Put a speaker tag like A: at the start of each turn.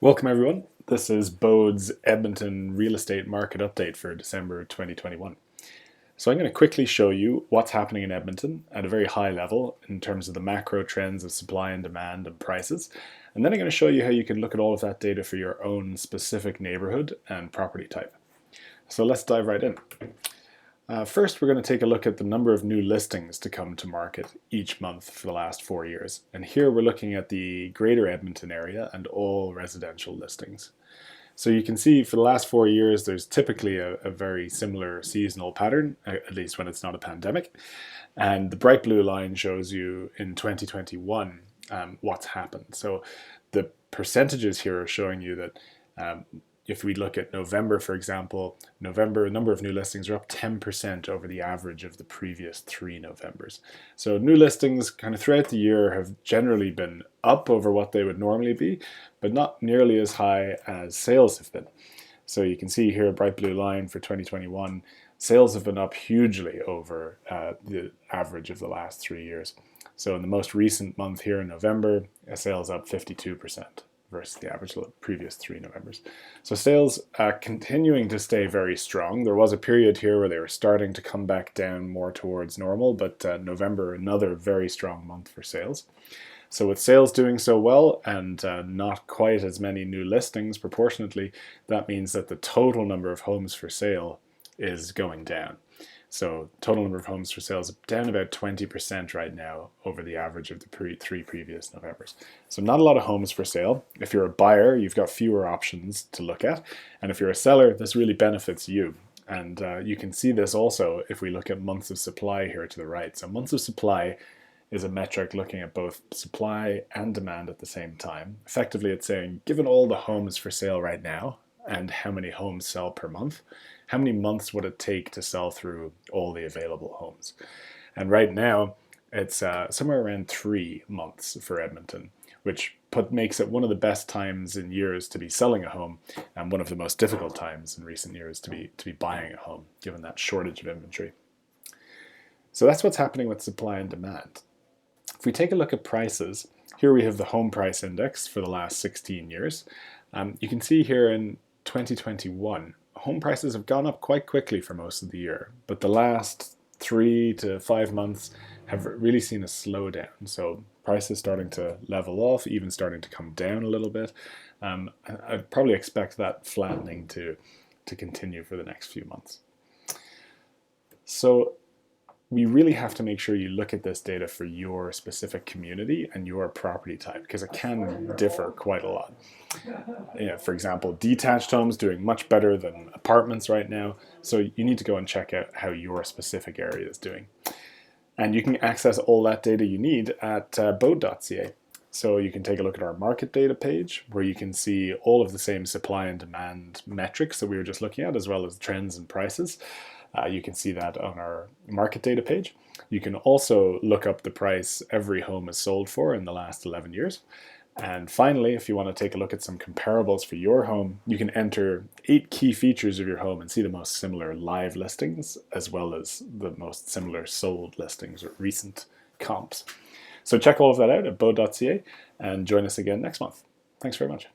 A: Welcome everyone. This is Bōde's Edmonton real estate market update for December 2021. So I'm going to quickly show you what's happening in Edmonton at a very high level in terms of the macro trends of supply and demand and prices. And then I'm going to show you how you can look at all of that data for your own specific neighborhood and property type. So let's dive right in. First, we're going to take a look at the number of new listings to come to market each month for the last 4 years. And here we're looking at the greater Edmonton area and all residential listings. So you can see for the last 4 years, there's typically a very similar seasonal pattern, at least when it's not a pandemic. And the bright blue line shows you in 2021 what's happened. So the percentages here are showing you that if we look at November, for example, November, number of new listings are up 10% over the average of the previous 3 Novembers. So new listings kind of throughout the year have generally been up over what they would normally be, but not nearly as high as sales have been. So you can see here a bright blue line for 2021. Sales have been up hugely over the average of the last 3 years. So in the most recent month here in November, sales up 52%. Versus the average of the previous 3 Novembers. So sales continuing to stay very strong. There was a period here where they were starting to come back down more towards normal, but November, another very strong month for sales. So with sales doing so well and not quite as many new listings proportionately, that means that the total number of homes for sale is going down. So total number of homes for sale is down about 20% right now over the average of the 3 previous Novembers. So not a lot of homes for sale. If you're a buyer, you've got fewer options to look at. And if you're a seller, this really benefits you. And you can see this also if we look at months of supply here to the right. So months of supply is a metric looking at both supply and demand at the same time. Effectively, it's saying, given all the homes for sale right now and how many homes sell per month, how many months would it take to sell through all the available homes? And right now, it's somewhere around 3 months for Edmonton, which makes it one of the best times in years to be selling a home and one of the most difficult times in recent years to be buying a home, given that shortage of inventory. So that's what's happening with supply and demand. If we take a look at prices, here we have the home price index for the last 16 years. You can see here in 2021, home prices have gone up quite quickly for most of the year, but the last 3 to 5 months have really seen a slowdown. So prices starting to level off, even starting to come down a little bit. I'd probably expect that flattening to continue for the next few months. So we really have to make sure you look at this data for your specific community and your property type, because it can differ quite a lot. For example, detached homes doing much better than apartments right now. So you need to go and check out how your specific area is doing. And you can access all that data you need at Bōde.ca. So you can take a look at our market data page where you can see all of the same supply and demand metrics that we were just looking at, as well as trends and prices. You can see that on our market data page. You can also look up the price every home is sold for in the last 11 years. And finally, if you want to take a look at some comparables for your home, you can enter 8 key features of your home and see the most similar live listings, as well as the most similar sold listings or recent comps. So check all of that out at Bōde.ca and join us again next month. Thanks very much.